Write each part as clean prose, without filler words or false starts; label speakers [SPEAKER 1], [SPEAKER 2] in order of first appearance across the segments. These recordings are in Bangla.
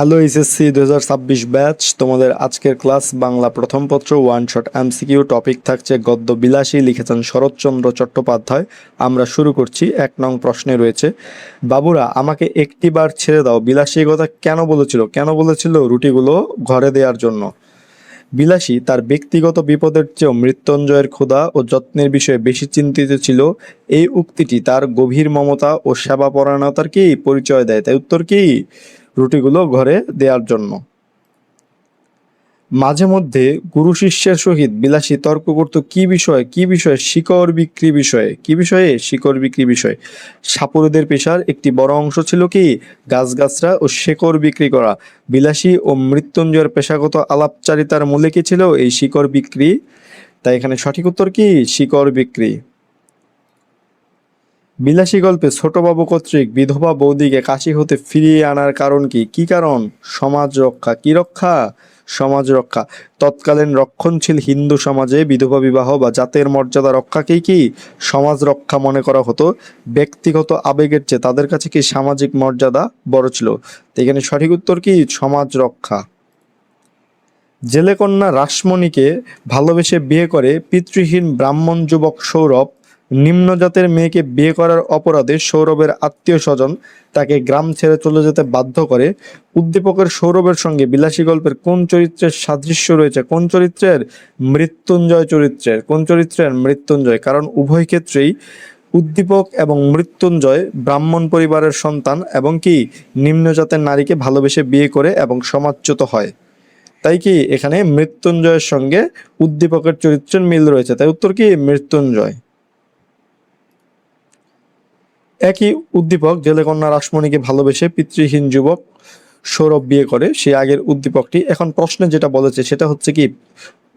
[SPEAKER 1] হ্যালো এইচএসসি 2026 ব্যাচ, তোমাদের আজকের ক্লাস বাংলা প্রথম পত্র ওয়ান শট এমসিকিউ। টপিক থাকছে গদ্য বিলাসী, লিখেছেন শরৎচন্দ্র চট্টোপাধ্যায়। আমরা শুরু করছি। 1 নং প্রশ্নে রয়েছে, বাবুরা আমাকে একটি বার ছেড়ে দাও। বিলাসী কথা কেন বলেছিল? রুটিগুলো ঘরে দেওয়ার জন্য। বিলাসী তার ব্যক্তিগত বিপদের চেয়েও মৃত্যুঞ্জয়ের ক্ষুধা ও যত্নের বিষয়ে বেশি চিন্তিত ছিল। এই উক্তিটি তার গভীর মমতা ও সেবাপরায়ণতার কি পরিচয় দেয়? তাই উত্তর কি? রুটিগুলো ঘরে দেওয়ার জন্য। মাঝে মধ্যে গুরু শিষ্যের সহিত বিলাসী তর্ক করত কি বিষয়ে? শিকড় বিক্রি বিষয়ে। কি বিষয়ে? শিকড় বিক্রি বিষয়ে। সাপুড়েদের পেশার একটি বড় অংশ ছিল কি? গাছগাছরা ও শেকড় বিক্রি করা। বিলাসী ও মৃত্যুঞ্জয়ের পেশাগত আলাপচারিতার মূলে কি ছিল? এই শিকড় বিক্রি। তাই এখানে সঠিক উত্তর কি? শিকড় বিক্রি। বিলাসী গল্পে ছোটবাবু কর্তৃক বিধবা বৌদিকে কাশী হতে ফিরিয়ে আনার কারণ কি? কি কারণ? সমাজ রক্ষা। কি রক্ষা? সমাজ রক্ষা। তৎকালীন রক্ষণশীল হিন্দু সমাজে বিধবা বিবাহ বা জাতের মর্যাদা রক্ষাকেই কি সমাজ রক্ষা মনে করা হতো। ব্যক্তিগত আবেগের চেয়ে তাদের কাছে কি সামাজিক মর্যাদা বড় ছিল? তো এখানে সঠিক উত্তর কি? সমাজ রক্ষা। জেলেকন্যা রাসমণিকে ভালোবেসে বিয়ে করে পিতৃহীন ব্রাহ্মণ যুবক সৌরভ নিম্নজাতের মেয়েকে বিয়ে করার অপরাধে সৌরভের আত্মীয় স্বজন তাকে গ্রাম ছেড়ে চলে যেতে বাধ্য করে। উদ্দীপকের সৌরভের সঙ্গে বিলাসী গল্পের কোন চরিত্রের সাদৃশ্য রয়েছে? কোন চরিত্রের? মৃত্যুঞ্জয় চরিত্রের। কোন চরিত্রের? মৃত্যুঞ্জয়। কারণ উভয় ক্ষেত্রেই উদ্দীপক এবং মৃত্যুঞ্জয় ব্রাহ্মণ পরিবারের সন্তান এবং কি নিম্নজাতের নারীকে ভালোবেসে বিয়ে করে এবং সমাজচ্যুত হয়। তাই কি এখানে মৃত্যুঞ্জয়ের সঙ্গে উদ্দীপকের চরিত্রের মিল রয়েছে। তাই উত্তর কি? মৃত্যুঞ্জয়। একই উদ্দীপক জেলেকন্যা রাসমণিকে ভালোবেসে পিতৃহীন যুবক সৌরভ বিয়ে করে, সে আগের উদ্দীপকটি। এখন প্রশ্নে যেটা বলেছে সেটা হচ্ছে কি,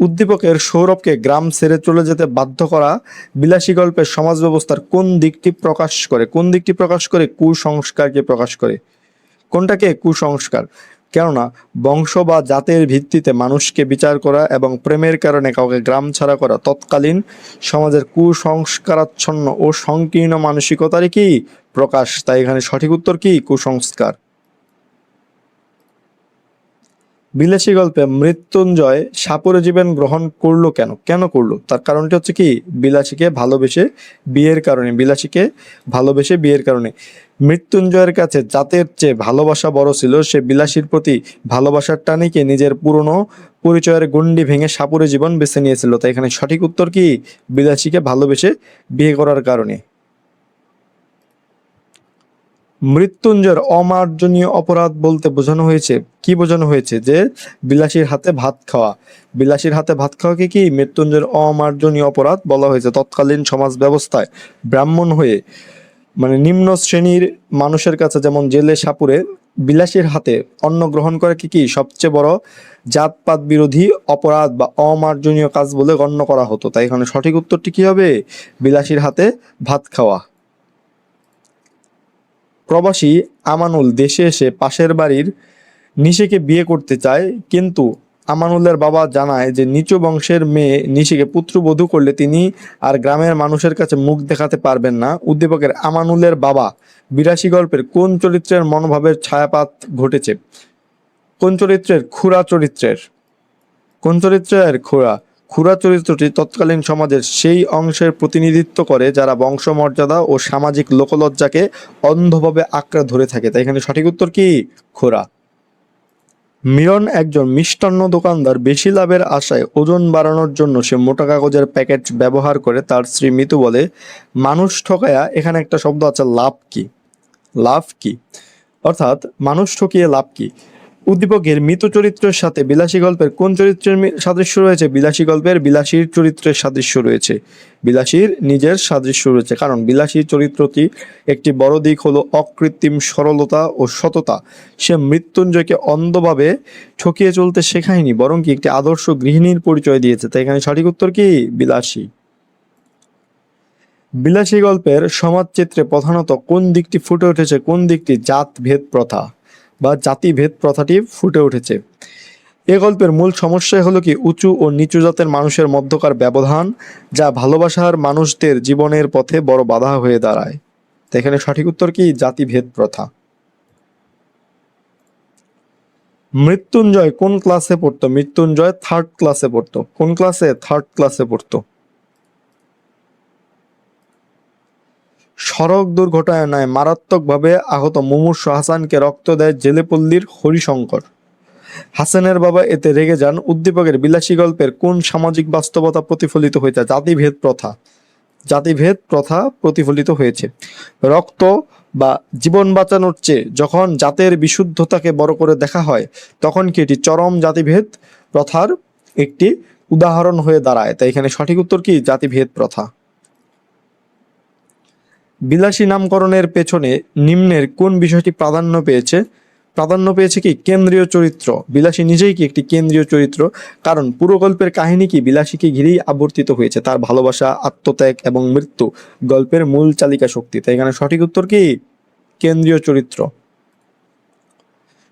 [SPEAKER 1] উদ্দীপকের সৌরভকে গ্রাম ছেড়ে চলে যেতে বাধ্য করা বিলাসী গল্পের সমাজ ব্যবস্থার কোন দিকটি প্রকাশ করে? কোন দিকটি প্রকাশ করে? কুসংস্কারকে প্রকাশ করে। কোনটাকে? কুসংস্কার। কেননা বংশ বা জাতের ভিত্তিতে মানুষকে বিচার করা এবং প্রেমের কারণে কাউকে গ্রাম ছাড়া করা তৎকালীন সমাজের কুসংস্কারাচ্ছন্ন ও সংকীর্ণ মানসিকতারই কি প্রকাশ। তাই এখানে সঠিক উত্তর কি? কুসংস্কার। বিলাসী গল্পে মৃত্যুঞ্জয় সাপুড়ে জীবন গ্রহণ করলো কেন? কেন করলো? তার কারণটি হচ্ছে কি? বিলাসীকে ভালোবেসে বিয়ের কারণে। বিলাসীকে ভালোবেসে বিয়ের কারণে। মৃত্যুঞ্জয়ের কাছে জাতের চেয়ে ভালোবাসা বড় ছিল। সে বিলাসীর প্রতি ভালোবাসার টানিকে নিজের পুরনো পরিচয়ের গণ্ডি ভেঙে সাপুড়ে জীবন বেছে নিয়েছিল। তাই এখানে সঠিক উত্তর কি? বিলাসীকে ভালোবেসে বিয়ে করার কারণে। মৃত্যুঞ্জয়ের অমার্জনীয় অপরাধ বলতে বোঝানো হয়েছে কি? বোঝানো হয়েছে যে বিলাসীর হাতে ভাত খাওয়া। বিলাসীর হাতে ভাত খাওয়াকে কি মৃত্যুঞ্জয়ের অমার্জনীয় অপরাধ বলা হয়েছে। তৎকালীন সমাজ ব্যবস্থায় ব্রাহ্মণ হয়ে মানে নিম্ন শ্রেণীর মানুষের কাছে যেমন জেলে সাপুড়ে বিলাসীর হাতে অন্ন গ্রহণ করে কি সবচেয়ে বড় জাতপাত বিরোধী অপরাধ বা অমার্জনীয় কাজ বলে গণ্য করা হতো। তাই এখানে সঠিক উত্তরটি কি হবে? বিলাসীর হাতে ভাত খাওয়া। প্রবাসী আমানুল দেশে এসে পাশের বাড়ির নিশিকে বিয়ে করতে চায়, কিন্তু আমানুলের বাবা জানায় যে নিচু বংশের মেয়ে নিশিকে পুত্রবধূ করলে তিনি আর গ্রামের মানুষের কাছে মুখ দেখাতে পারবেন না। উদ্দীপকের আমানুলের বাবা বিলাসী গল্পের কোন চরিত্রের মনোভাবের ছায়াপাত ঘটেছে? কোন চরিত্রের? খুড়া চরিত্রের। কোন চরিত্রের? খুড়া। খুড়া চরিত্রটি তৎকালীন সমাজের সেই অংশের প্রতিনিধিত্ব করে যারা বংশমর্যাদা ও সামাজিক লোকলজ্জাকে অন্ধভাবে আঁকড়ে ধরে থাকে। তাই এখানে সঠিক উত্তর কি? খুড়া। মিলন একজন মিষ্টান্ন দোকানদার। বেশি লাভের আশায় ওজন বাড়ানোর জন্য সে মোটা কাগজের প্যাকেট ব্যবহার করে। তার স্ত্রী মিতু বলে, মানুষ ঠকায়া। এখানে একটা শব্দ আছে লাভ কি? লাভ কি? অর্থাৎ মানুষ ঠকিয়ে লাভ কি? উদ্দীপকের মৃত চরিত্রের সাথে বিলাসী গল্পের কোন চরিত্রের সাদৃশ্য রয়েছে? বিলাসী গল্পের বিলাসীর চরিত্রের সাদৃশ্য রয়েছে। বিলাসীর নিজের সাদৃশ্য রয়েছে, কারণ বিলাসীর চরিত্রটি একটি বড় দিক হলো অকৃত্রিম সরলতা ও সততা। সে মৃত্যুঞ্জয়কে অন্ধভাবে ঠকিয়ে চলতে শেখায়নি, বরং কি একটি আদর্শ গৃহিণীর পরিচয় দিয়েছে। তাই এখানে সঠিক উত্তর কি? বিলাসী। বিলাসী গল্পের সমাজচিত্রে প্রধানত কোন দিকটি ফুটে উঠেছে? কোন দিকটি? জাতভেদ প্রথা বা জাতিভেদ প্রথাটি ফুটে উঠেছে। এ গল্পের মূল সমস্যাই হলো কি? উঁচু ও নিচু জাতের মানুষের মধ্যকার ব্যবধান, যা ভালোবাসার মানুষদের জীবনের পথে বড় বাধা হয়ে দাঁড়ায়। তো এখানে সঠিক উত্তর কি? জাতিভেদ প্রথা। মৃত্যুঞ্জয় কোন ক্লাসে পড়তো? মৃত্যুঞ্জয় থার্ড ক্লাসে পড়তো। কোন ক্লাসে? থার্ড ক্লাসে পড়তো। সড়ক দুর্ঘটনায় মারাত্মকভাবে আহত মুমূর্ষু হাসানকে রক্ত দেয় জেলেপল্লীর হরিশঙ্কর। হাসানের বাবা এতে রেগে যান। উদ্দীপকের বিলাসী গল্পের কোন সামাজিক বাস্তবতা প্রতিফলিত হয়েছে? জাতিভেদ প্রথা। জাতিভেদ প্রথা প্রতিফলিত হয়েছে। রক্ত বা জীবন বাঁচানোর চেয়ে যখন জাতের বিশুদ্ধতাকে বড় করে দেখা হয়, তখন কি এটি চরম জাতিভেদ প্রথার একটি উদাহরণ হয়ে দাঁড়ায়? তাই এখানে সঠিক উত্তর কি? জাতিভেদ প্রথা। বিলাসী নামকরণের পেছনে নিম্নের কোন বিষয়টি প্রাধান্য পেয়েছে? প্রাধান্য পেয়েছে কি? কেন্দ্রীয় চরিত্র। বিলাসী নিজেই কি একটি কেন্দ্রীয় চরিত্র, কারণ পুরো গল্পের কাহিনী কি বিলাসীকে ঘিরেই আবর্তিত হয়েছে। তার ভালোবাসা, আত্মত্যাগ এবং মৃত্যু গল্পের মূল চালিকা শক্তি। তাই এখানে সঠিক উত্তর কি? কেন্দ্রীয় চরিত্র।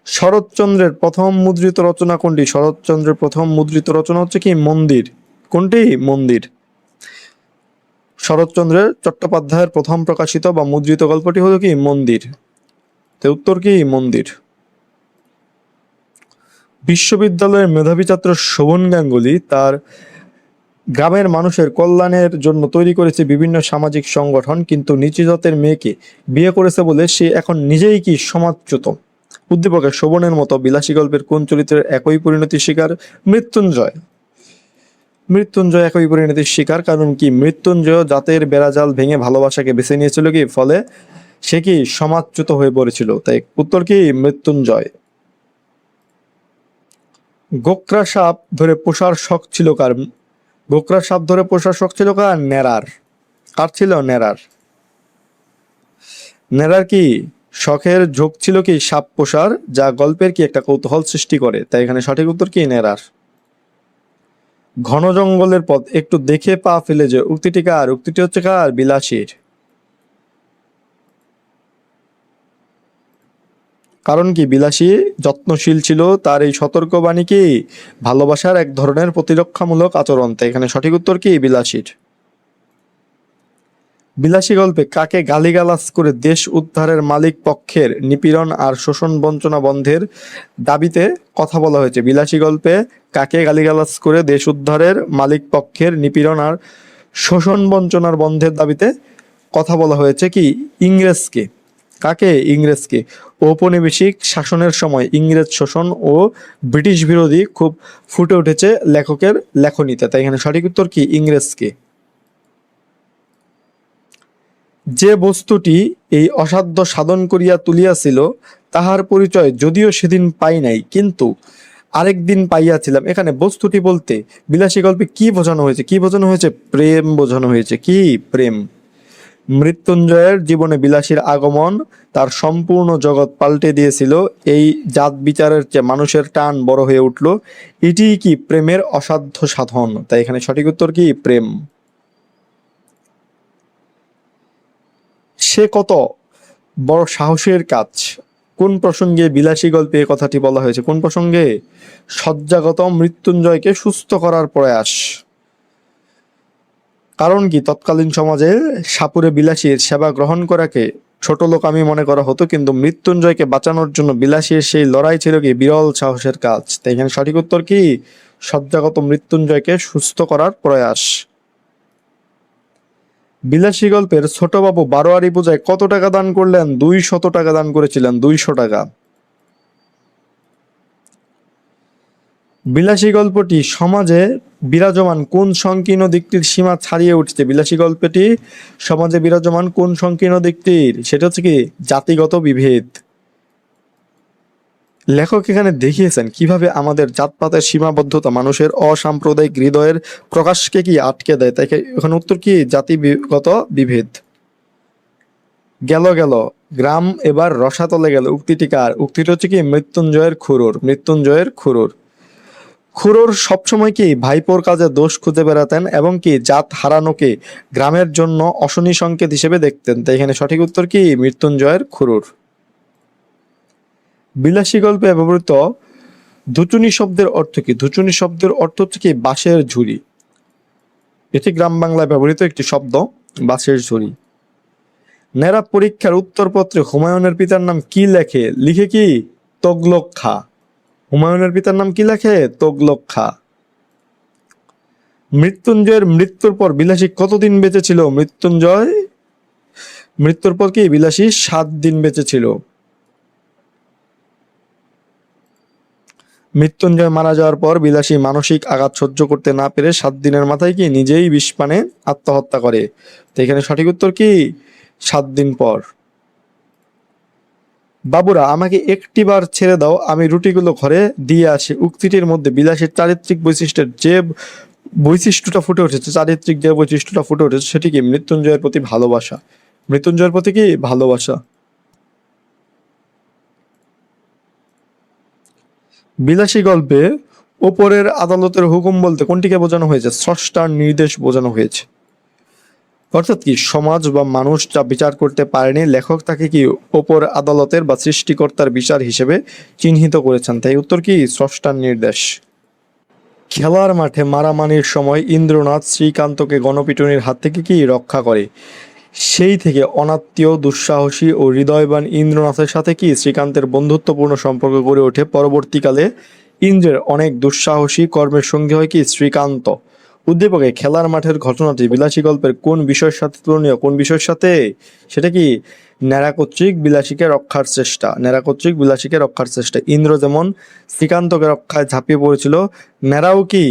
[SPEAKER 1] শরৎচন্দ্রের প্রথম মুদ্রিত রচনা কোনটি? শরৎচন্দ্রের প্রথম মুদ্রিত রচনা হচ্ছে কি? মন্দির। কোনটি? মন্দির। শরৎচন্দ্রের চট্টোপাধ্যায়ের প্রথম প্রকাশিত বা মুদ্রিত গল্পটি হলো কি? মন্দির। তো উত্তর কি? মন্দির। বিশ্ববিদ্যালয়ের মেধাবী ছাত্র শোভন গাঙ্গুলী তার গ্রামের মানুষের কল্যাণের জন্য তৈরি করেছে বিভিন্ন সামাজিক সংগঠন, কিন্তু নিচু জাতের মেয়েকে বিয়ে করেছে বলে সে এখন নিজেই কি সমাজচ্যুত। উদ্দীপকের শোভনের মতো বিলাসী গল্পের কোন চরিত্রের একই পরিণতির শিকার? মৃত্যুঞ্জয়। মৃত্যুঞ্জয় একই পরিণতির শিকার, কারণ কি? মৃত্যুঞ্জয় জাতের বেড়াজাল ভেঙে ভালোবাসাকে বেছে নিয়েছিল কি? ফলে সে কি সমাজচ্যুত হয়ে পড়েছিল। তাই উত্তর কি? মৃত্যুঞ্জয়। গোকরা সাপ ধরে পোষার শখ ছিল কার? গোকরা সাপ ধরে পোষার শখ ছিল কার? নেড়ার। কার ছিল? নেড়ার। নেড়ার কি শখের ঝোঁক ছিল কি? সাপ পোষার, যা গল্পের কি একটা কৌতূহল সৃষ্টি করে। তাই এখানে সঠিক উত্তর কি? নেড়ার। ঘন জঙ্গলের পথ একটু দেখে পা ফেলে যে, উক্তিটি কার? উক্তিটি হচ্ছে কার? বিলাসীর। কারণ কি? বিলাসী যত্নশীল ছিল। তার এই সতর্কবাণী কি? ভালোবাসার এক ধরনের প্রতিরক্ষামূলক আচরণ। তাই এখানে সঠিক উত্তর কি? বিলাসীর। বিলাসী গল্পে কাকে গালিগালাজ করে দেশ উদ্ধারের মালিক পক্ষের নিপীড়ন আর শোষণ বঞ্চনা বন্ধের দাবিতে কথা বলা হয়েছে? বিলাসী গল্পে কাকে গালিগালাজ করে দেশ উদ্ধারের মালিক পক্ষের নিপীড়ন আর শোষণ বঞ্চনার বন্ধের দাবিতে কথা বলা হয়েছে কি? ইংরেজকে। কাকে? ইংরেজকে। ঔপনিবেশিক শাসনের সময় ইংরেজ শোষণ ও ব্রিটিশ বিরোধী খুব ফুটে উঠেছে লেখকের লেখনীতে। তাই এখানে সঠিক উত্তর কি? ইংরেজকে। যে বস্তুটি এই অসাধ্য সাধন করিয়া তুলিয়াছিল, তাহার পরিচয় যদিও সেদিন পাই নাই, কিন্তু আরেক দিন পাইয়াছিলাম। এখানে বস্তুটি বলতে বিলাসী গল্পে কি বোঝানো হয়েছে? কি বোঝানো হয়েছে? প্রেম বোঝানো হয়েছে। কি? প্রেম। মৃত্যুঞ্জয়ের জীবনে বিলাসীর আগমন তার সম্পূর্ণ জগৎ পাল্টে দিয়েছিল। এই জাত বিচারের চেয়ে মানুষের টান বড় হয়ে উঠল। এটি কি? প্রেমের অসাধ্য সাধন। তাই এখানে সঠিক উত্তর কি? প্রেম। সে কত বড় সাহসের কাজ। কোন প্রসঙ্গে বিলাসী গল্পে এ কথাটি বলা হয়েছে? কোন প্রসঙ্গে? শয্যাগত মৃত্যুঞ্জয়কে সুস্থ করার প্রয়াস। কারণ কি? তৎকালীন সমাজে সাপুড়ে বিলাসীর সেবা গ্রহণ করাকে ছোট লোকামি মনে করা হতো, কিন্তু মৃত্যুঞ্জয়কে বাঁচানোর জন্য বিলাসীর সেই লড়াই ছিল কি? বিরল সাহসের কাজ। তাই এখানে সঠিক উত্তর কি? শয্যাগত মৃত্যুঞ্জয়কে সুস্থ করার প্রয়াস। বিলাসী গল্পের ছোট বাবু বারোয়ারি পূজায় কত টাকা দান করলেন? 200 টাকা দান করেছিলেন। 200 টাকা। বিলাসী গল্পটি সমাজে বিরাজমান কোন সংকীর্ণ দিকটির সীমা ছাড়িয়ে উঠছে? বিলাসী গল্পটি সমাজে বিরাজমান কোন সংকীর্ণ দিকটির? সেটা হচ্ছে কি? জাতিগত বিভেদ। লেখক এখানে দেখিয়েছেন কিভাবে আমাদের জাতপাতের সীমাবদ্ধতা মানুষের অসাম্প্রদায়িক হৃদয়ের প্রকাশকে কি আটকে দেয়। তাই এখানে উত্তর কি? জাতিগত বিভেদ। গেল গেল গ্রাম এবার রসাতলে গেল, উক্তিটি কার? উক্তিটি হচ্ছে কি? মৃত্যুঞ্জয়ের খুড়োর। মৃত্যুঞ্জয়ের খুড়োর। খুড়োর সবসময় কি ভাইপোর কাজে দোষ খুঁজে বেড়াতেন এবং কি জাত হারানোকে গ্রামের জন্য অশনি সংকেত হিসেবে দেখতেন। তাই এখানে সঠিক উত্তর কি? মৃত্যুঞ্জয়ের খুড়োর। বিলাসী গল্পে ব্যবহৃত ধুচুনি শব্দের অর্থ কি? ধুচুনি শব্দের অর্থ হচ্ছে কি? বাঁশের ঝুড়ি। এটি গ্রাম বাংলায় ব্যবহৃত একটি শব্দ, বাঁশের ঝুড়ি। নেরা পরীক্ষার উত্তরপত্রে হুমায়ুনের পিতার নাম কি লেখে? লিখে কি? তোগলক খা। হুমায়ুনের পিতার নাম কি লেখে? তোগলক খা। মৃত্যুঞ্জয়ের মৃত্যুর পর বিলাসী কতদিন বেঁচে ছিল? মৃত্যুঞ্জয় মৃত্যুর পর কি বিলাসী 7 দিন বেঁচে ছিল। মৃত্যুঞ্জয় মারা যাওয়ার পর বিলাসী মানসিক আঘাত সহ্য করতে না পেরে 7 দিনের মাথায় কি নিজেই বিষপানে আত্মহত্যা করে। তো এখানে সঠিক উত্তর কি? 7 দিন পর। বাবুরা, আমাকে একটিবার ছেড়ে দাও, আমি রুটিগুলো ঘরে দিয়ে আসি। উক্তিটির মধ্যে বিলাসীর চারিত্রিক বৈশিষ্ট্যের যে বৈশিষ্ট্যটা ফুটে উঠেছে, চারিত্রিক যে বৈশিষ্ট্যটা ফুটে উঠেছে সেটি কি? মৃত্যুঞ্জয়ের প্রতি ভালোবাসা। মৃত্যুঞ্জয়ের প্রতি কি? ভালোবাসা। বিলাসী গল্পে ওপরের আদালতের হুকুম বলতে কোনটিকে বোঝানো হয়েছে? স্রষ্টার নির্দেশ বোঝানো হয়েছে। অর্থাৎ কি, সমাজ বা মানুষ যা বিচার করতে পারেনি, লেখক তাকে কি ওপর আদালতের বা সৃষ্টিকর্তার বিচার হিসেবে চিহ্নিত করেছেন। তাই উত্তর কি? স্রষ্টার নির্দেশ। খেলার মাঠে মারামারির সময় ইন্দ্রনাথ শ্রীকান্তকে গণপিটুনির হাত থেকে কি রক্ষা করে? সেই থেকে অনাত্মীয়, দুঃসাহসী ও হৃদয়বান ইন্দ্রনাথের সাথে কি শ্রীকান্তের বন্ধুত্বপূর্ণ সম্পর্ক গড়ে ওঠে। পরবর্তীকালে ইন্দ্রের অনেক দুঃসাহসী কর্মের সঙ্গী হয় কি? শ্রীকান্ত। উদ্দীপকে খেলার মাঠের ঘটনাটি বিলাসী গল্পের কোন বিষয়ের সাথে তুলনীয়? কোন বিষয়ের সাথে? সেটা কি? ন্যাড়া কর্তৃক বিলাসীকে রক্ষার চেষ্টা। ন্যাড়া কর্তৃক বিলাসীকে রক্ষার চেষ্টা। ইন্দ্র যেমন শ্রীকান্তকে রক্ষায় ঝাঁপিয়ে পড়েছিল, ন্যাড়াও কি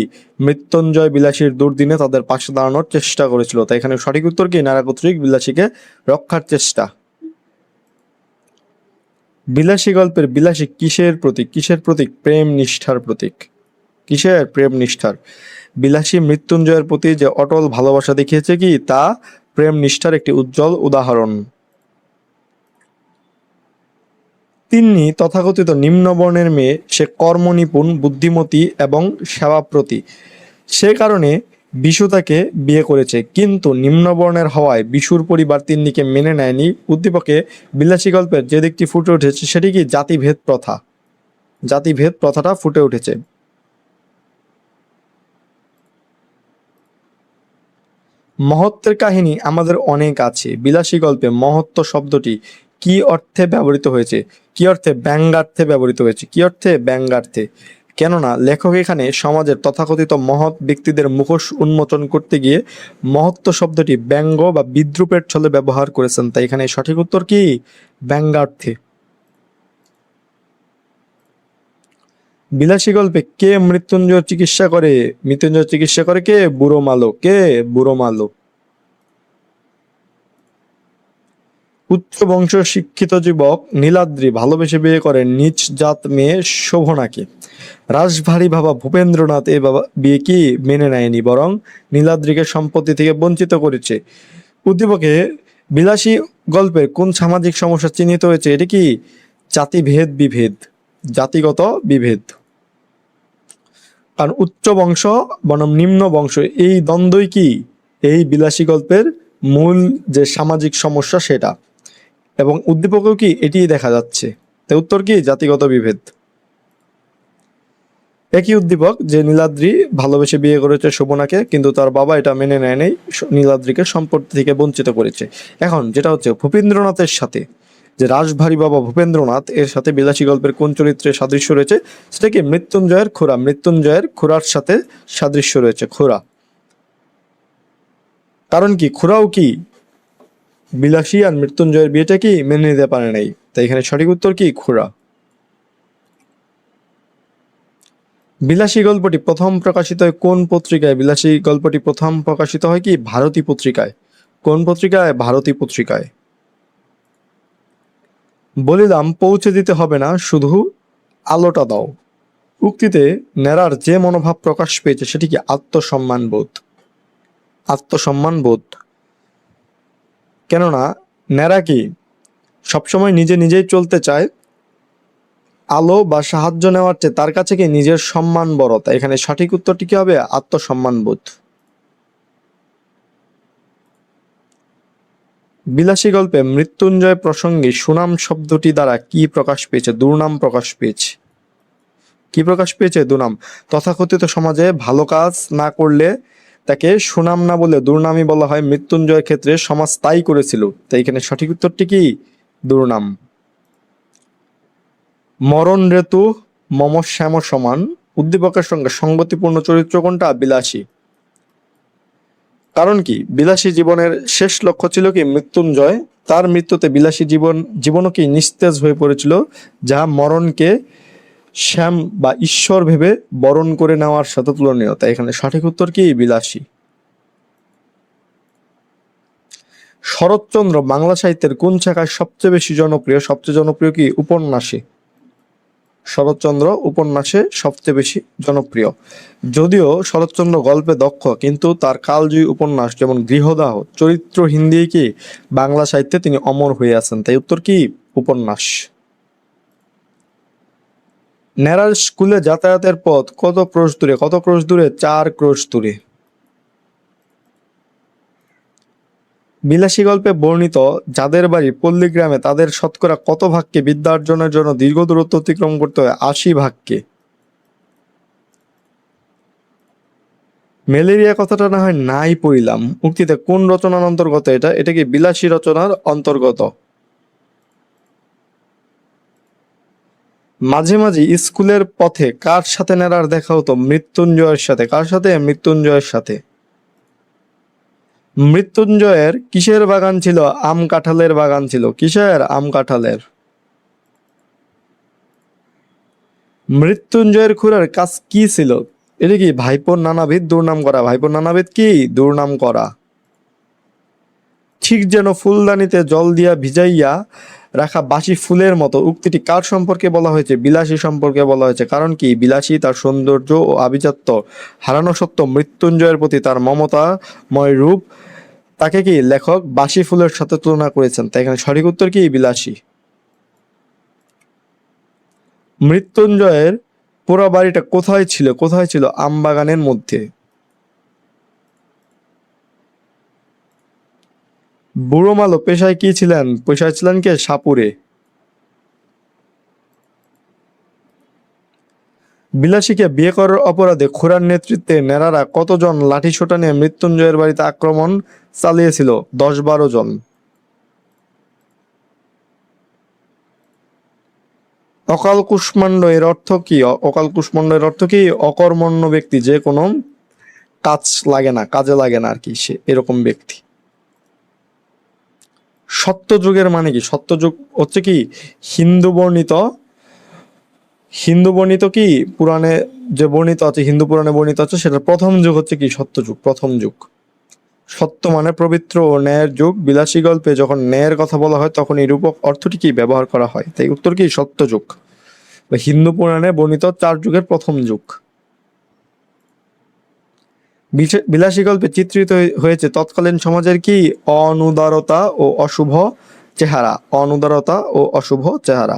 [SPEAKER 1] মৃত্যুঞ্জয় বিলাসীর দুর্দিনে তাদের পাশে দাঁড়ানোর চেষ্টা করেছিল। তাই এখানে সঠিক উত্তর কি? ন্যাড়া কর্তৃক বিলাসীকে রক্ষার চেষ্টা। বিলাসী গল্পের বিলাসী কিসের প্রতীক? কিসের প্রতীক? প্রেম নিষ্ঠার প্রতীক। কিসের? প্রেম নিষ্ঠার। বিলাসী মৃত্যুঞ্জয়ের প্রতি যে অটল ভালোবাসা দেখিয়েছে কি, তা প্রেম নিষ্ঠার একটি উজ্জ্বল উদাহরণ। তিন্নি তথাকথিত নিম্নবর্ণের মেয়ে, সে কর্মনিপুণ, বুদ্ধিমতী এবং সেবাপ্রতি। সে কারণে বিশু তাকে বিয়ে করেছে, কিন্তু নিম্নবর্ণের হওয়ায় বিশুর পরিবার তিন্নিকে মেনে নেয়নি। উদ্দীপকে বিলাসী গল্পের যে দিকটি ফুটে উঠেছে সেটি কি? জাতিভেদ প্রথা। জাতিভেদ প্রথাটা ফুটে উঠেছে। মহত্বের কাহিনী আমাদের অনেক আছে। বিলাসী গল্পে মহত্ব শব্দটি কি অর্থে ব্যবহৃত হয়েছে? কি অর্থে? ব্যঙ্গার্থে ব্যবহৃত হয়েছে। কি অর্থে? ব্যঙ্গার্থে। কেননা লেখক এখানে সমাজের তথাকথিত মহৎ ব্যক্তিদের মুখোশ উন্মোচন করতে গিয়ে মহত্ব শব্দটি ব্যঙ্গ বা বিদ্রূপের ছলে ব্যবহার করেছেন। তাই এখানে সঠিক উত্তর কি? ব্যঙ্গার্থে। বিলাসী গল্পে কে মৃত্যুঞ্জয় চিকিৎসা করে? মৃত্যুঞ্জয় চিকিৎসা করে কে? বুড়ো মালো। কে? বুড়ো মালো। উচ্চ বংশ শিক্ষিত যুবক নীলাদ্রি ভালোবেসে বিয়ে করেন নিচ জাত মেয়ে শোভনাকে। রাশভারী বাবা ভূপেন্দ্রনাথ এ বিয়ে কি মেনে নেয়নি, বরং নীলাদ্রিকে সম্পত্তি থেকে বঞ্চিত করেছে। উদ্দীপকে বিলাসী গল্পের কোন সামাজিক সমস্যা চিহ্নিত হয়েছে? এটি কি? জাতিভেদ বিভেদ। জাতিগত বিভেদ। কারণ উচ্চ বংশ বনাম নিম্ন বংশ, এই দ্বন্দ্বই কি এই বিলাসী গল্পের মূল যে সামাজিক সমস্যা সেটা। এবং উদ্দীপকেও কি এটিই দেখা যাচ্ছে। তাই উত্তর কি? জাতিগত বিভেদ। একই উদ্দীপক যে নীলাদ্রি ভালোবেসে বিয়ে করেছে শোভনাকে, কিন্তু তার বাবা এটা মেনে নেয় নাই, নীলাদ্রিকে সম্পত্তি থেকে বঞ্চিত করেছে। এখন যেটা হচ্ছে ভূপেন্দ্রনাথের সাথে, যে রাশভারী বাবা ভূপেন্দ্রনাথ, এর সাথে বিলাসী গল্পের কোন চরিত্রের সাদৃশ্য রয়েছে? সেটা কি? মৃত্যুঞ্জয়ের খুড়া। মৃত্যুঞ্জয়ের খুড়ার সাথে সাদৃশ্য রয়েছে। খুড়া। কারণ কি? খুড়াও কি বিলাসী আর মৃত্যুঞ্জয়ের বিয়েটা কি মেনে নিতে পারে নাই। তাই এখানে সঠিক উত্তর কি? খুড়া। বিলাসী গল্পটি প্রথম প্রকাশিত হয় কোন পত্রিকায়? বিলাসী গল্পটি প্রথম প্রকাশিত হয় কি? ভারতী পত্রিকায়। কোন পত্রিকায়? ভারতী পত্রিকায়। বলিলাম পৌঁছে দিতে হবে না, শুধু আলোটা দাও। উক্তিতে ন্যাড়ার যে মনোভাব প্রকাশ পেয়েছে সেটি কি? আত্মসম্মান বোধ। আত্মসম্মান বোধ। কেননা ন্যাড়া কি সবসময় নিজে নিজেই চলতে চায়, আলো বা সাহায্য নেওয়ার চেয়ে তার কাছে কি নিজের সম্মান বড়। তাই এখানে সঠিক উত্তরটি কি হবে? আত্মসম্মান বোধ। বিলাসী গল্পে মৃত্যুঞ্জয় প্রসঙ্গে সুনাম শব্দটি দ্বারা কি প্রকাশ পেয়েছে? দুর্নাম প্রকাশ পেয়েছে। কি প্রকাশ পেয়েছে? দুর্নাম। তথাকথিত সমাজে ভালো কাজ না করলে তাকে সুনাম না বলে দুর্নামই বলা হয়। মৃত্যুঞ্জয়ের ক্ষেত্রে সমাজ তাই করেছিল। তাই এখানে সঠিক উত্তরটি কি? দুর্নাম। মরণ ঋতু মম শ্যাম সমান উদ্দীপকের সঙ্গে সঙ্গতিপূর্ণ চরিত্র কোনটা? বিলাসী। কারণ কি বিলাসী জীবনের শেষ লক্ষ্য ছিল কি মৃত্যুঞ্জয়, তার মৃত্যুতে বিলাসী জীবনও কি নিস্তেজ হয়ে পড়েছিল, যা মরণকে শ্যাম বা ঈশ্বর ভেবে বরণ করে নেওয়ার সাথে তুলনীয়। তাই এখানে সঠিক উত্তর কি বিলাসী। শরৎচন্দ্র বাংলা সাহিত্যের কোন শাখায় সবচেয়ে বেশি জনপ্রিয়? সবচেয়ে জনপ্রিয় কি উপন্যাসে। শরৎচন্দ্র উপন্যাসে সবচেয়ে বেশি জনপ্রিয়। যদিও শরৎচন্দ্র গল্পে দক্ষ, কিন্তু তার কালজয়ী উপন্যাস যেমন গৃহদাহ চরিত্রহীন দিয়ে কি বাংলা সাহিত্যে তিনি অমর হয়ে আছেন। তাই উত্তর কি উপন্যাস। নেড়ার স্কুলে যাতায়াতের পথ কত ক্রোশ দূরে? কত ক্রোশ দূরে? 4 ক্রোশ দূরে। বিলাসী গল্পে বর্ণিত যাদের বাড়ি পল্লীগ্রামে তাদের শতকরা কত ভাগকে বিদ্যা অর্জনের জন্য দীর্ঘ দূরত্ব অতিক্রম করতে হয়? 80 ভাগকে। ম্যালেরিয়া কথাটা না হয় নাই পড়িলাম, উক্তিতে কোন রচনার অন্তর্গত? এটা কি বিলাসী রচনার অন্তর্গত। মাঝে মাঝে স্কুলের পথে কার সাথে নেড়ার দেখা হতো? মৃত্যুঞ্জয়ের সাথে। কার সাথে? মৃত্যুঞ্জয়ের সাথে। মৃত্যুঞ্জয়ের কিসের বাগান ছিল? আম কাঁঠালের বাগান ছিল। কিসের? আম কাঁঠালের। মৃত্যুঞ্জয়ের খুড়ার কাজ কি ছিল? এটা কি ভাইপোর নানাবিধ দুর্নাম করা। ভাইপোর নানাবিধ কি দুর্নাম করা। ঠিক যেন ফুলদানিতে জল দিয়া ভিজাইয়া রাখা বাসি ফুলের মতো, উক্তিটি কার সম্পর্কে বলা হয়েছে? বিলাসী সম্পর্কে বলা হয়েছে। কারণ কি বিলাসী তার সৌন্দর্য ও আভিজাত্য হারানো সত্ত্বেও মৃত্যুঞ্জয়ের প্রতি তার মমতাময় রূপ, তাকে কি লেখক বাসি ফুলের সাথে তুলনা করেছেন। তাই এখানে সঠিক উত্তর কি বিলাসী। মৃত্যুঞ্জয়ের পোড়া বাড়িটা কোথায় ছিল? কোথায় ছিল? আমবাগানের মধ্যে। বুড়ো মালো পেশায় কি ছিলেন? পেশায় ছিলেন কে? সাপুরে। বিলাসীকে বিয়ে করার অপরাধে খুড়ার নেতৃত্বে নেড়ারা কতজন লাঠিসোঁটা নিয়ে মৃত্যুঞ্জয়ের বাড়িতে আক্রমণ চালিয়েছিল? 10-12 জন। অকাল কুষ্মাণ্ড এর অর্থ কি? অকাল কুষ্মাণ্ড এর অর্থ কি? অকর্মণ্য ব্যক্তি, যে কোনো কাজ লাগে না, কাজে লাগে না আর কি, সে এরকম ব্যক্তি। সত্যযুগের মানে কি? সত্যযুগ হচ্ছে কি হিন্দু বর্ণিত কি পুরাণে যে বর্ণিত আছে, হিন্দু পুরাণে বর্ণিত আছে, সেটা প্রথম যুগ হচ্ছে কি সত্যযুগ, প্রথম যুগ। সত্য মানে পবিত্র ও ন্যায়ের যুগ। বিলাসী গল্পে যখন ন্যায়ের কথা বলা হয় তখন এই রূপক অর্থটি কি ব্যবহার করা হয়। তাই উত্তর কি সত্যযুগ। হিন্দু পুরাণে বর্ণিত 4 যুগের প্রথম যুগ। বিলাসী গল্পে চিত্রিত হয়েছে তৎকালীন সমাজের কি অনুদারতা ও অশুভ চেহারা। অনুদারতা ও অশুভ চেহারা।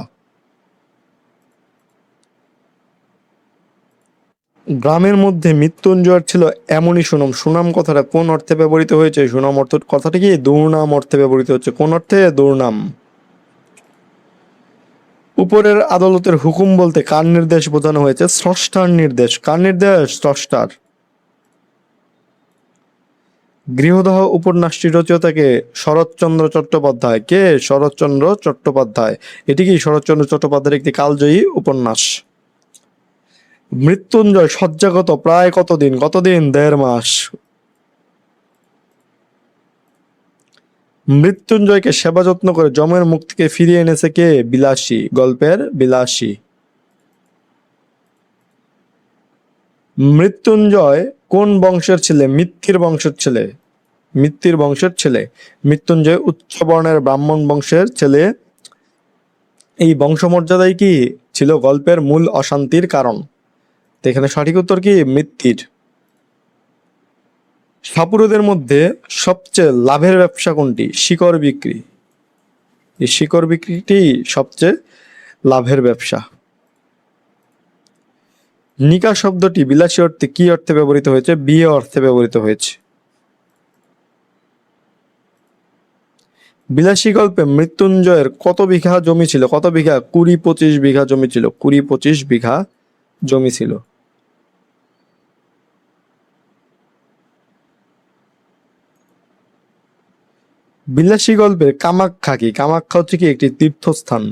[SPEAKER 1] গ্রামের মধ্যে মৃত্যুঞ্জয় ছিল এমনই সুনাম। সুনাম কথাটা কোন অর্থে ব্যবহৃত হয়েছে? সুনাম অর্থ কথাটি কি দুর্নাম অর্থে ব্যবহৃত হচ্ছে। কোন অর্থে? দুর্নাম। উপরের আদালতের হুকুম বলতে কার নির্দেশ বোঝানো হয়েছে? স্রষ্টার নির্দেশ। কার নির্দেশ? স্রষ্টার। গৃহদাহ উপন্যাসটি রচয়িতা কে? শরৎচন্দ্র চট্টোপাধ্যায়। কে? শরৎচন্দ্র চট্টোপাধ্যায়। এটি কি শরৎচন্দ্র চট্টোপাধ্যায়ের একটি কালজয়ী উপন্যাস। মৃত্যুঞ্জয় শয্যাগত প্রায় কতদিন? কতদিন? 1.5 মাস। মৃত্যুঞ্জয়কে সেবা যত্ন করে যমের মুখ থেকে ফিরিয়ে এনেছে কে? বিলাসী। গল্পের বিলাসী। মৃত্যুঞ্জয় কোন বংশের ছেলে? মিত্তির বংশের ছেলে। মিত্তির বংশের ছেলে। মৃত্যুঞ্জয় উচ্চ বর্ণের ব্রাহ্মণ বংশের ছেলে। এই বংশমর্যাদাই কি ছিল গল্পের মূল অশান্তির কারণ। তো এখানে সঠিক উত্তর কি মিত্তির। সাপুড়েদের মধ্যে সবচেয়ে লাভের ব্যবসা কোনটি? শিকড় বিক্রি। এই শিকড় বিক্রিটি সবচেয়ে লাভের ব্যবসা। নিকা শব্দটি বিলাসী অর্থে কি অর্থে ব্যবহৃত হয়েছে? বিয়ে অর্থে ব্যবহৃত হয়েছে। বিলাসী গল্পে মৃত্যুঞ্জয়ের কত বিঘা জমি ছিল? কত বিঘা? 20-25 বিঘা জমি ছিল। 20-25 বিঘা জমি ছিল। বিলাসী গল্পের কামাখ্যা কি? কামাখ্যা হচ্ছে কি একটি তীর্থস্থান।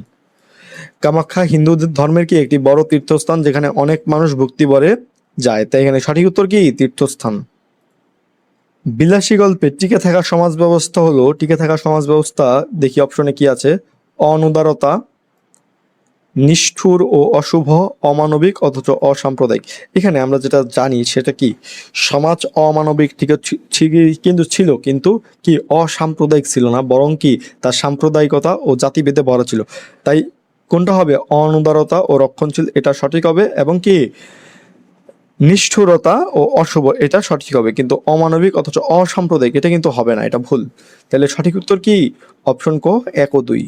[SPEAKER 1] কামাখ্যা হিন্দু ধর্মের কি একটি বড় তীর্থস্থান যেখানে অনেক মানুষ ভক্তি ভরে যায়, তাই এখানে সঠিক উত্তর কি তীর্থস্থান। বিলাসী গল্পে টিকে থাকা সমাজ ব্যবস্থা হলো, টিকে থাকা সমাজ ব্যবস্থা দেখি অপশনে কি আছে, অনুদারতা, নিষ্ঠুর ও অশুভ, অমানবিক অথচ অসাম্প্রদায়িক। এখানে আমরা যেটা জানি সেটা কি, সমাজ অমানবিক ঠিকই কিন্তু ছিল, কিন্তু কি অসাম্প্রদায়িক ছিল না, বরং কি তার সাম্প্রদায়িকতা ও জাতিভেদে ভরা ছিল। তাই কোনটা হবে, অনুদারতা ও রক্ষণশীল এটা সঠিক হবে, এবং কি নিষ্ঠুরতা ও অশুভ এটা সঠিক হবে, কিন্তু অমানবিক অথচ অসাম্প্রদায়িক এটা কিন্তু হবে না, এটা ভুল। তাহলে সঠিক উত্তর কি অপশন ক 1 ও 2।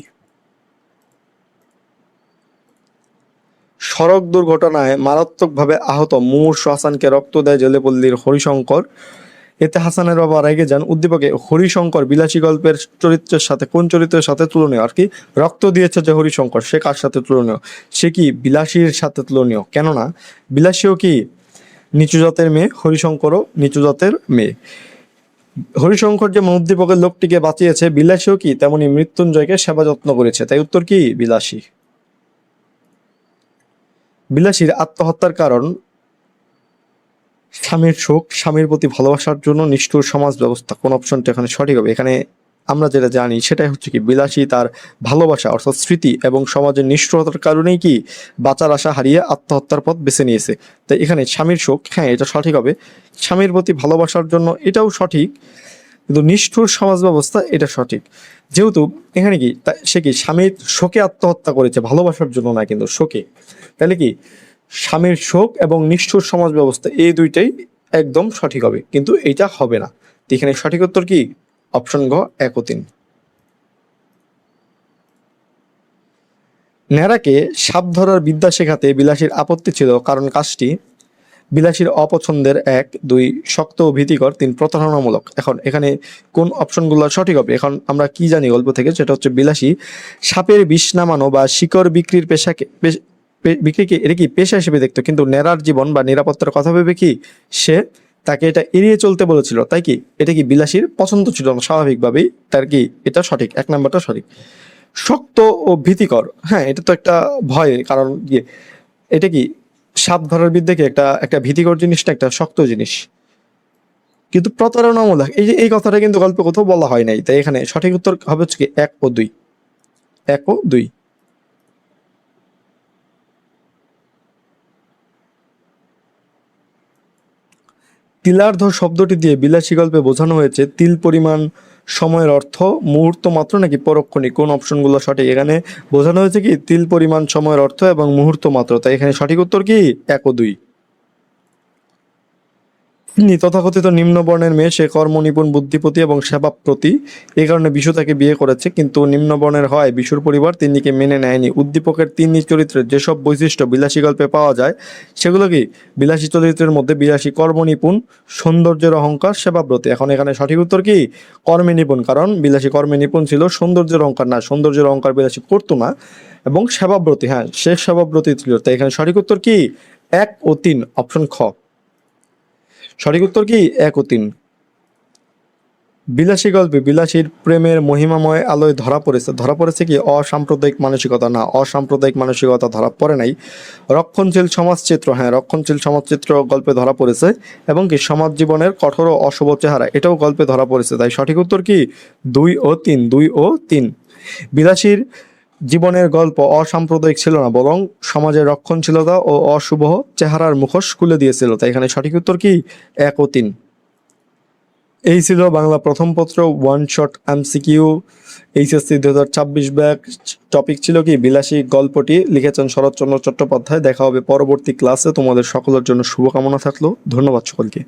[SPEAKER 1] সড়ক দুর্ঘটনায় মারাত্মকভাবে আহত মুমূর্ষু হাসানকে রক্ত দেয় জেলেপল্লীর হরিশঙ্কর। এতে হাসানের বাবা রেগে যান। উদ্দীপকে হরিশঙ্কর বিলাসী গল্পের চরিত্রের সাথে কোন চরিত্রের সাথে তুলনীয়, আর কি রক্ত দিয়েছে যে হরিশঙ্কর সে কার সাথে তুলনীয়, সে কি বিলাসীর সাথে তুলনীয়, কেননা বিলাসীও কি নিচু জাতের মেয়ে, হরিশঙ্করও নিচু জাতের মেয়ে। হরিশঙ্কর যেমন উদ্দীপকের লোকটিকে বাঁচিয়েছে, বিলাসীও কি তেমনি মৃত্যুঞ্জয়কে সেবা যত্ন করেছে, তাই উত্তর কি বিলাসী। বিলাসীর আত্মহত্যার কারণ স্বামীর শোক, স্বামীর প্রতি ভালোবাসার জন্য নিষ্ঠুর সমাজ ব্যবস্থা। কোন অপশনটা এখানে সঠিক হবে, এখানে আমরা যেটা জানি সেটাই হচ্ছে কি বিলাসী তার ভালোবাসা অর্থাৎ স্মৃতি এবং সমাজের নিষ্ঠুরতার কারণেই কি বাঁচার আশা হারিয়ে আত্মহত্যার পথ বেছে নিয়েছে। তাই এখানে স্বামীর শোক, হ্যাঁ এটা সঠিক হবে, স্বামীর প্রতি ভালোবাসার জন্য এটাও সঠিক, কিন্তু নিষ্ঠুর সমাজ ব্যবস্থা এটা সঠিক। যেহেতু এখানে কি সে কি স্বামীর শোকে আত্মহত্যা করেছে, ভালোবাসার জন্য না কিন্তু শোকে, তাহলে কি স্বামীর শোক এবং নিষ্ঠুর সমাজ ব্যবস্থা এই দুইটাই একদম সঠিক হবে, কিন্তু এটা হবে না। এখানে সঠিক উত্তর কি অপশন ঘ 1 ও 3। ন্যাড়াকে সাপ ধরার বিদ্যা শেখাতে বিলাসীর আপত্তি ছিল, কারণ কাজটি বিলাসীর অপছন্দের 1, 2 শক্ত ও ভীতিকর, 3 প্রতারণামূলক। এখন এখানে কোন অপশনগুলো সঠিক হবে, এখন আমরা কি জানি গল্প থেকে, সেটা হচ্ছে বিলাসী সাপের বিষ নামানো বা শিকড় বিক্রির বিক্রিকে এটা কি পেশা হিসেবে দেখতো, কিন্তু ন্যাড়ার জীবন বা নিরাপত্তার কথা ভেবে কি সে তাকে এটা এড়িয়ে চলতে বলেছিল, তাই কি এটা কি বিলাসীর পছন্দ ছিল না, স্বাভাবিকভাবেই তার কি এটা সঠিক, 1 নাম্বারটা সঠিক। শক্ত ও ভীতিকর, হ্যাঁ এটা তো একটা ভয়, কারণ কি এটা কি সাপ ধরার বিদ্যা কি একটা একটা ভীতিকর জিনিসটা একটা শক্ত জিনিস, কিন্তু প্রতারণামূলক এই যে এই কথাটা কিন্তু গল্পে কোথাও বলা হয় নাই, তাই এখানে সঠিক উত্তর হবে হচ্ছে কি 1 ও 2, 1 ও 2। তিলার্ধ শব্দটি দিয়ে বিলাসী গল্পে বোঝানো হয়েছে তিল পরিমাণ সময়ের অর্থ, মুহূর্ত মাত্র নাকি পরক্ষণিক, কোন অপশনগুলো সঠিক, এখানে বোঝানো হয়েছে কি তিল পরিমাণ সময়ের অর্থ এবং মুহূর্ত মাত্র, তাই এখানে সঠিক উত্তর কি 1 ও 2। তিনি তথাকথিত নিম্ন বর্ণের মেয়ে, সে কর্মনিপুণ, বুদ্ধিপতি এবং সেবাপ্রতি, এই কারণে বিশু তাকে বিয়ে করেছে, কিন্তু নিম্ন বর্ণের হয় বিশুর পরিবার তিন্নিকে মেনে নেয়নি। উদ্দীপকের তিন্নি চরিত্রের যেসব বৈশিষ্ট্য বিলাসী গল্পে পাওয়া যায় সেগুলো কি বিলাসী চরিত্রের মধ্যে বিলাসী কর্মনিপুণ, সৌন্দর্যের অহংকার, সেবাব্রতী। এখন এখানে সঠিক উত্তর কি কর্মে নিপুণ, কারণ বিলাসী কর্মে নিপুণ ছিল, সৌন্দর্যের অহংকার না, সৌন্দর্যের অহংকার বিলাসী করতো না, এবং সেবাব্রতী, হ্যাঁ সে সেবাব্রতী ছিল। তাই এখানে সঠিক উত্তর কি 1 ও 3, অপশন খ। সঠিক উত্তর কি 1 ও 3। বিলাসী গল্পে বিলাসীর প্রেমের মহিমাময় আলোয় ধরা পড়েছে কি অসাম্প্রদায়িক মানসিকতা, না অসাম্প্রদায়িক মানসিকতা ধরা পড়ে নাই। রক্ষণশীল সমাজচিত্র, হ্যাঁ রক্ষণশীল সমাজচিত্র গল্পে ধরা পড়েছে, এবং কি সমাজ জীবনের কঠোর ও অশুভ চেহারা এটাও গল্পে ধরা পড়েছে, তাই সঠিক উত্তর কি 2 ও 3, 2 ও 3। বিলাসীর জীবনের গল্প অসাম্প্রদায়িক ছিল না, বরং সমাজের রক্ষণশীলতা ও অশুভ চেহারার মুখোশ খুলে দিয়েছিল, তাই এখানে সঠিক উত্তর কি 1 ও 3। এই ছিল বাংলা প্রথম পত্র 1 shot MCQ HSC 2026 batch. Topic ছিল কি বিলাসী, গল্পটি লিখেছেন শরৎচন্দ্র চট্টোপাধ্যায়। দেখা হবে পরবর্তী ক্লাসে, তোমাদের সকলের জন্য শুভকামনা থাকলো, ধন্যবাদ সকলকে।